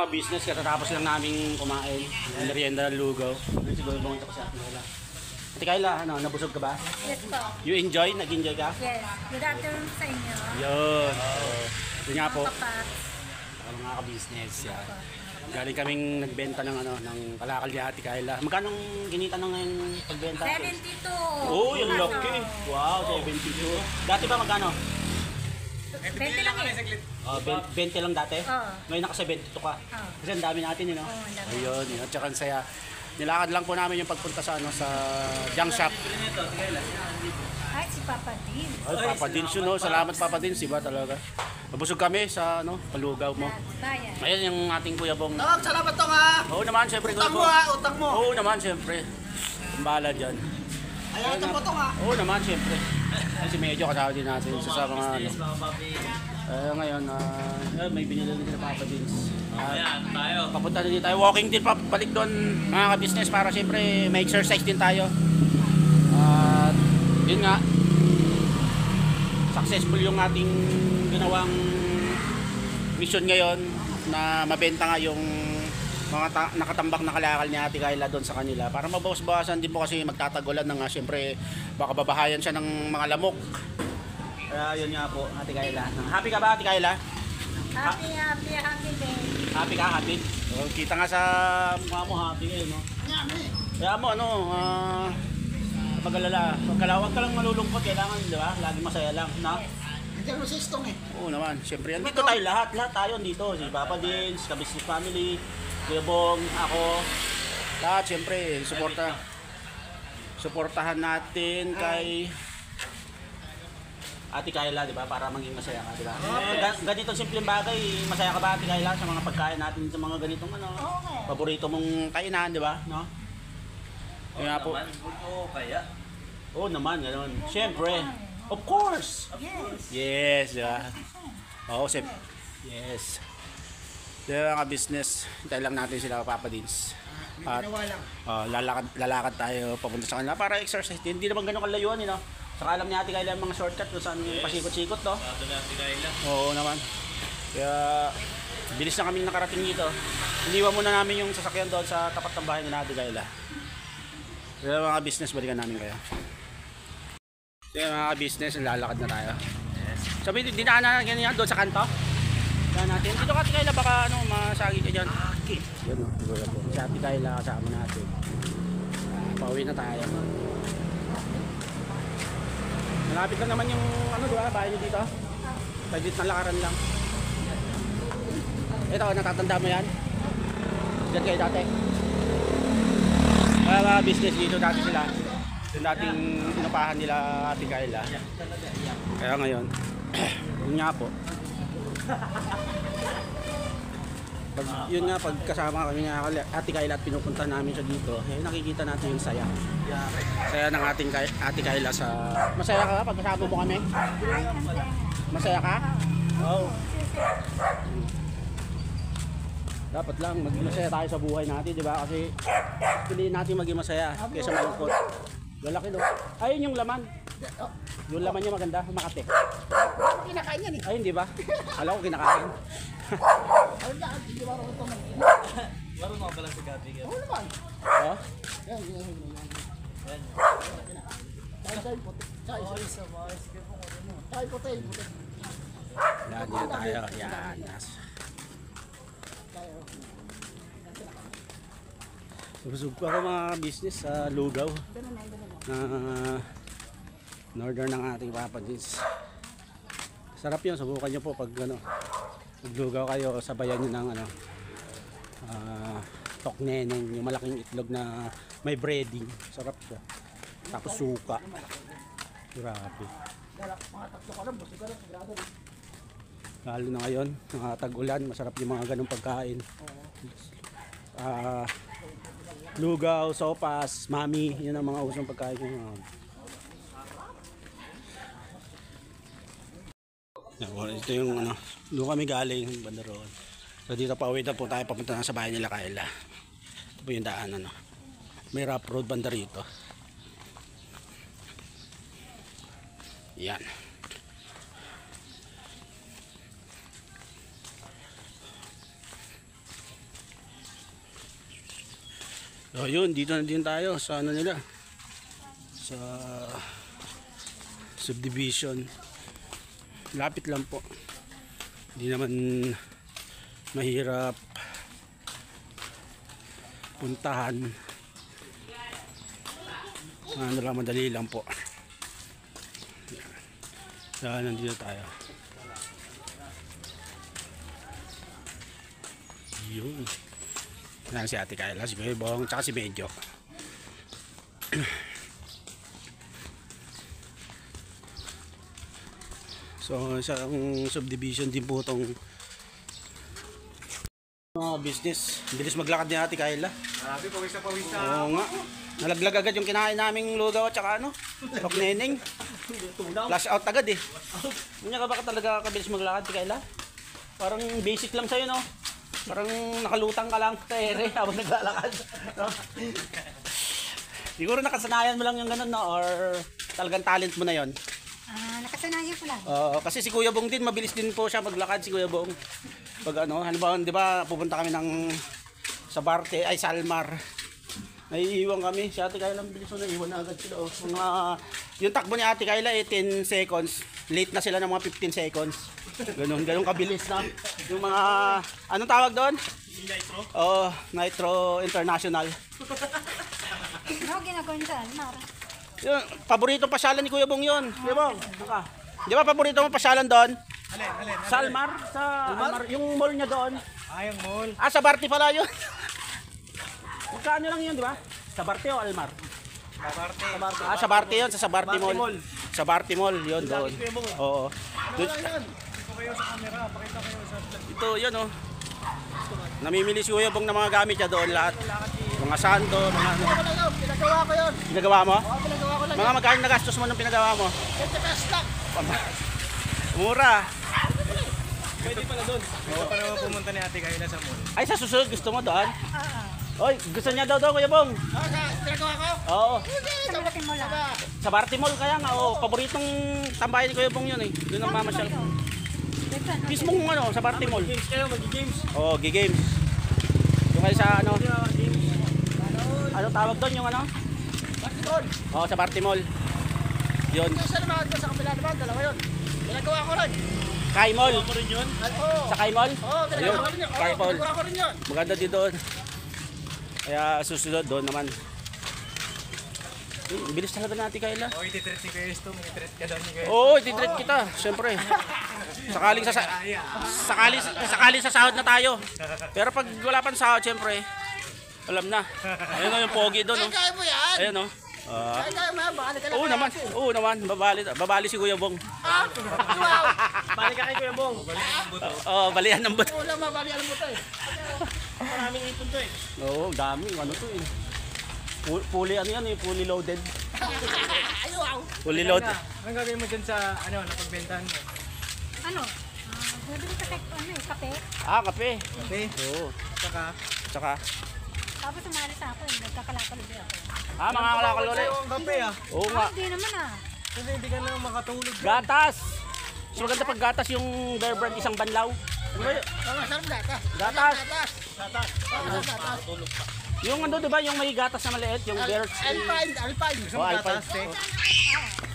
Business, katatapos lang namin kumain. Merienda ng lugaw. Siguro bumunta ko sa atin nila. Ate Kayla, ano, nabusog ka ba? Yes po. You enjoy? Nag-enjoy ka? Yes. Good afternoon sa inyo. Yun. Yun nga po. Kapat. Mga ka-business. Yan. Galing kaming nagbenta ng ano, ng kalakal ni Ate Kayla. Magkano kinita na ngayon pagbenta? 72. Oh, yung laki. Wow, 72. Dati ba magkano? 20 lang eh. 20 lang dati? Oo. Ngayon naka 72 ka. Kasi ang dami natin, no? Oo, ang dami. Ayun, yun. At saka ang saya. Nilakad lang po namin yung pagpunta sa ano sa junk shop. Ay, si Papa Din. Ay, Papa Dins yun, no? Salamat Papa Dins, iba talaga. Nabusog kami sa ano, palugaw mo. Bayan. Ayan yung ating Kuya Bong. Tawag, salamat to nga. Oo naman, siyempre. Utang mo ha, utang mo. Oo naman, siyempre. Ang bahala dyan. Ayaw, utang mo to nga. Oo naman, siyempre. Kasi medyo kasama din natin sa mga ano. Ngayon, may binili din sila Papa Dins. Ayan, tayo. Papunta din tayo. Walking din pa, balik doon mga ka-business para siyempre may exercise din tayo. At yun nga, successful yung ating ginawang mission ngayon na mabenta nga yung mga nakatambak na kalakal ni Ate Kayla doon sa kanila para mabawas-bawasan din po kasi magtatagulan na nga siyempre baka babahayan siya ng mga lamok. Kaya yun nga po Ate Kayla. Happy ka ba Ate Kayla? Happy day. Happy ka? Happy? Oh, kita nga sa mukha mo happy kayo no? Kaya mo ano pag-alala, huwag ka lang malulungkot, kailangan, di ba? Lagi masaya lang, na? Hindi mo sistong eh. Oo naman, siyempre, andito tayo lahat tayo andito, si Papa Dins, ka-business family, Kuya Bong, ako, lahat, siyempre, suportahan natin kay Ate Kayla, di ba? Para maging masaya ka, di ba? Ganitong simpleng bagay, masaya ka ba Ate Kayla sa mga pagkain natin, sa mga ganitong ano, paborito mong kainan, di ba? No? Kaya po. Oo, kaya. Oo naman, gano'n. Siyempre. Of course. Yes, di ba? Oo, yes. Diba mga business, hintayin lang natin sila Papa Dins. At lalakad tayo papunta sa kanila para exercise. Hindi naman gano'n kalayuan, you know? Saka alam ni Ate Kayla yung mga shortcut kung saan pasikot-sikot, no? Sato na si Kayla. Oo naman. Kaya bilis na kami nakarating dito. Iniwan muna namin yung sasakyan doon sa tapat ng bahay ni Ate Kayla. Kaya mga business, balikan namin kayo. Kaya mga business, lalakad na tayo. Sabi, dinaanan na ganyan doon sa kanto. Daan natin. Dito ka Ate Kayla, baka ano, masagi ka dyan. Yan o, siguro po. Si Ate Kayla kasama natin. Pauwi na tayo. Malapit lang naman yung ano, diba, bahay nyo dito. Pagdit na lakaran lang. Ito, natatanda mo yan? Diyan kayo dati. Mga business dito dati sila. Yung dating inupahan nila Ate Kayla. Kaya ngayon, yun nga po. Yun nga, pag kasama kami ni Ate Kayla at pinupunta namin siya dito, nakikita natin yung saya. Saya ng ating Ate Kayla sa... Masaya ka pag kasama mo kami? Masaya ka? Oo. Dapat lang maging masaya tayo sa buhay natin, di ba? Kasi piliin natin maging masaya kaysa malungkot. Lalaki no? Ayun yung laman. Yung laman niya maganda, Makati. Kinakain yan eh. Ayun, di ba? Alam ko kinakain. Ayun na, hindi ba ito man. Marunong ka pala si Gabi. Oo naman. Oh? Yan. Dahil puti. Dahil puti. Yan tayo. Yan. Busog ko ako mga business sa lugaw. Northern ng ating Papa Dins. Sarap yun, subukan nyo po pag ano, maglugaw kayo, sabayan nyo ng ano, tokneneng, yung malaking itlog na may breading. Sarap siya. Tapos suka. Grabe. Lalo na ngayon, mga tag-ulan, masarap yung mga ganong pagkain. Lugaw, sopas, mami, yun ang mga usong pagkain nyo. Ito yung ano, doon kami galing banda roon. So dito pa uwi na po tayo papunta na sa bahay nila Kayla. Ito po yung daan ano. May rough road banda rito. Yan. So yun, dito na din tayo sa ano nila. Sa subdivision. Lapit lang po. Hindi naman mahirap puntahan. Ano lang, madali lang po. Yan, nandito tayo. Yun. Yan si Ate Kayla, si Bebong, tsaka si Medyo. So, isang subdivision din po itong business. Bilis maglakad ni Ate Kayla. Grabe, pawis na pawis na. Oo nga. Nalaglag agad yung kinain naming lugaw at saka ano, pakneneng. Flash out agad eh. Hindi ka ba talaga kabilis maglakad, Kayla? Parang basic lang sa'yo, no? Parang nakalutang ka lang sa ere habang naglalakad. No? Siguro nakasanayan mo lang yung ganun, no? Or talagang talent mo na yon. Nakasanayan ko lang. Kasi si Kuya Bong din, mabilis din po siya maglakad, si Kuya Bong. Pag ano, halimbawa, di ba, pupunta kami ng sa Barte, ay Salmar. Naiiwan kami. Si Ate Kayla, bilis mo naiiwan na agad sila. Oh. Yung takbo ni Ate Kayla, 10 seconds. Late na sila ng mga 15 seconds. Ganun kabilis na. Yung mga, anong tawag doon? Nitro? Oh, Nitro International. Ano ginagawa niyo sa Almar? Yung, paborito pasyalan ni Kuya Bong yun. Kuya Bong, baka. Di ba paborito mo pasyalan doon? Alin? Sa Almar? Sa Almar? Yung mall niya doon. Yung mall. Sa Barte pala yun. Magkano lang yun, di ba? Sa Barte o Almar? Kabarte. Sa Barte yun, sa Barte Barte Mall. Mall. Sa Barte Mall, yun doon. Oo. Doon- Ito kayo sa camera, pakita kayo sa vlog. Ito, yun oh. Namimili si Kuya Bong ng mga gamit niya doon lahat. Mga sando, mga ano. Pinagawa ko yun. Pinagawa mo? Pinagawa ko lang. Mga magkano nagastos mo nung pinagawa mo? 20 pesos lang. Mura. Pwede pala doon. Gusto pa naman pumunta ni Ate Kayla sa mall. Ay, sa susunod gusto mo doon? Oy, gusto niya daw Kuya Bong. Pinagawa ko? Oo. Sa malaki mo lang. Sa Barte Mall kaya nga, oh, paboritong tambayan ni Kuya Bong yun eh. Doon ang mamasyal. Mismong ano, sa Barte Mall. Games kayo, mag-games. Oo, G-Games. Yung kayo sa ano, ano tawag doon yung ano? Basketball. Oo, sa Barte Mall. Yun, Isa naman ko sa kabila naman. Dalawa yun. Pinagawa ko rin. Kai Mall. Ako rin yun. Ay, oo. Sa Kai Mall? Oo, pinagawa ko rin yun. Kai Mall. Pinagawa ko rin yun. Maganda din doon. Kaya susunod doon naman. Bilis talaga natin, Kayla. O, ititreat ni Kuya Esto. May treat ka daw ni Kuya. Oo, ititreat kita, syempre. Sakaling sa sahod na tayo. Pero pag wala pang sahod, syempre, alam na. Ayun o yung pogi doon. Oh. Kaya mo yan. Ayun o. Kaya mo yan. Baka ka lang. Oo naman, babali si Kuya Bong. Wow. Balik ka kay Kuya Bong. Balian ng buto. Wala mabali alam mo to eh. Maraming ipon to eh. Oo, dami. Ano to eh. Fully ano yan eh, fully loaded. Ay, wow. Fully loaded. Anong gagawin mo dyan sa, napagbentahan mo? Ano? Bibili ka kape? Kape. Kape. Oo. Tsaka. Tapos sumali sa ako nagkakalakalo din ako. Mga kalakalore. Ang kape Oo nga. Hindi naman Kasi hindi ka na makatulog. Gatas. Mas maganda pag gatas yung Bear Brand isang banlaw. Ano ba yun? Masarap gatas. Gatas. Gatas. Yung ano diba, yung may gatas na maliit, yung Bear. Alpine. Gusto mo Alpine. gatas eh?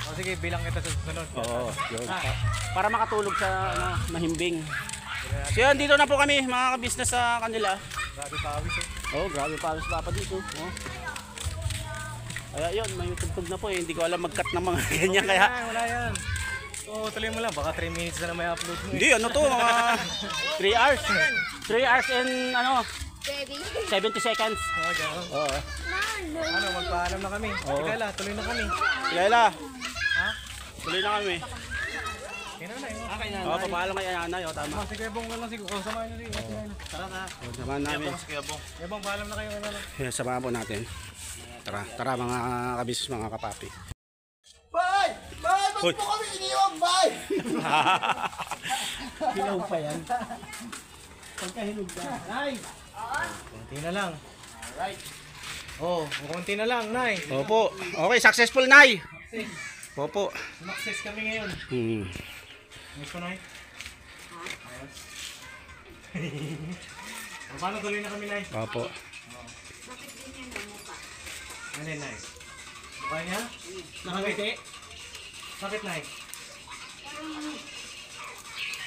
O sige, bilang kita sa sunod. Oo, yun. Para makatulog sa mahimbing. So yun, dito na po kami mga ka-business sa kanila. Grabe pawis eh. Oh, grabe pawis pa dito. Oh. Kaya yun, may tugtog na po eh. Hindi ko alam mag-cut ng mga ganyan kaya. Wala yan. Oo, tuloy mo lang. Baka 3 minutes na may upload mo eh. Hindi, ano to, mga 3 hours. 3 hours and ano, 70 seconds. Oo, gano'n. Oo. Magpaalam na kami. Oo. Tigala, tuloy na kami. Kayla, Ha? tuloy na kami. Kaya na yun. Oo, papaalam kay nanay. Oh, tama. Si Kuya Bong lang siguro. Samahan nyo si Ate Kayla. Tara. Samahan namin. Kuya Bong, paalam na kayo. Samahan po natin. Tara mga kabis, mga kapapi. Bye! Bye! Ba't mo kami iniwag? Bye! Hilaw pa yan. Pagkahinog ka. Ay! Konti na lang. Alright. Oh, konti na lang, Nay. Opo. Okay, successful, Nay. Opo. Sumakses kami ngayon. Ayos ko, Nay. Ayos. Paano tuloy na kami, Nay? Opo. Ano yun, Nay? Mukha niya? Nakangiti? Bakit, Nay?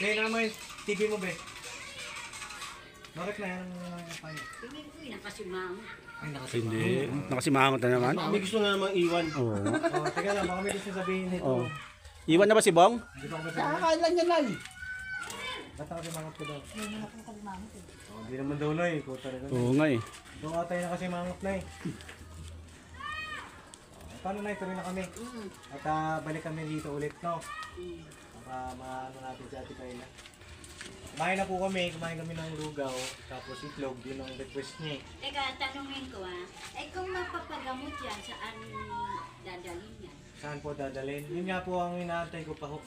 Kaya naman yung TV mo, be. Bakit na yan ang mukha niya? Hindi ko nakasimangot. Ay, Hindi. Nakasimangot na naman. May gusto na namang iwan. Oo. Oh, teka lang, baka may gusto sabihin nito. Oh. Iwan na ba si Bong? Hindi pa ako masabi. Nakakain lang yan, Nay. Ba't ako simangot ko daw? Hindi naman ako kalimangot eh. Oh, hindi naman daw, Nay. Ikaw talaga. Oo nga eh. Doon ka tayo na kasi mangot, Nay. Paano, Nay? Tuloy na kami. At balik kami dito ulit, no? Baka maano natin si Ate Kayla. Kumain na po kami. Kumain kami ng lugaw. Tapos itlog. Yun ang request niya. Teka, tanungin ko kung mapapagamot yan, saan dadalhin yan? Saan po dadalhin? Yun nga po ang inaantay ko pa ho.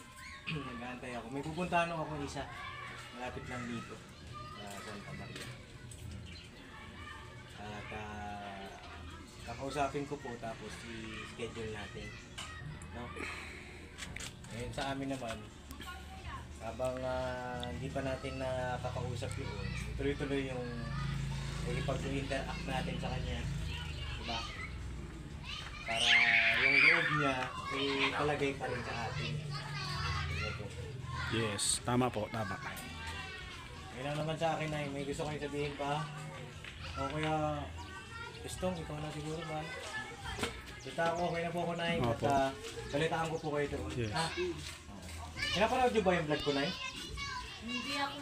Nag-aantay ako. May pupuntahan ako isa. Malapit lang dito. Sa Santa Maria. At kakausapin ko po tapos i-schedule natin. No? Ngayon sa amin naman, habang hindi pa natin nakakausap yun, tuloy-tuloy yung pag-interact natin sa kanya. Diba? Para yung loob niya ay palagay pa rin sa atin. Diba po? Yes, tama po, tama. Ngayon lang naman sa akin ay may gusto kayo sabihin pa. O kaya, Estong, ikaw na siguro ba? Kita ako, okay na po ako, Nay. Opo. At balitaan ko po kayo doon. Yes. Ha? Pinapanood niyo ba yung vlog ko, Nay? Hindi ako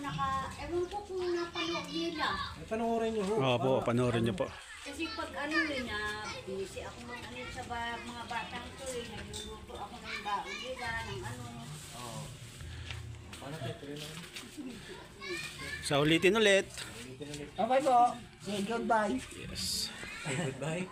ewan ko kung napanood nila. Ay, panoorin niyo ho. Opo, panoorin niyo po. Kasi pag busy ako sa mga batang to nagluluto ako ng baon nila, ng ano. Oo. Paano tayo? Tuloy na. Sa ulitin ulit. Ulitin ulit. Okay po. Say goodbye. Yes. Goodbye.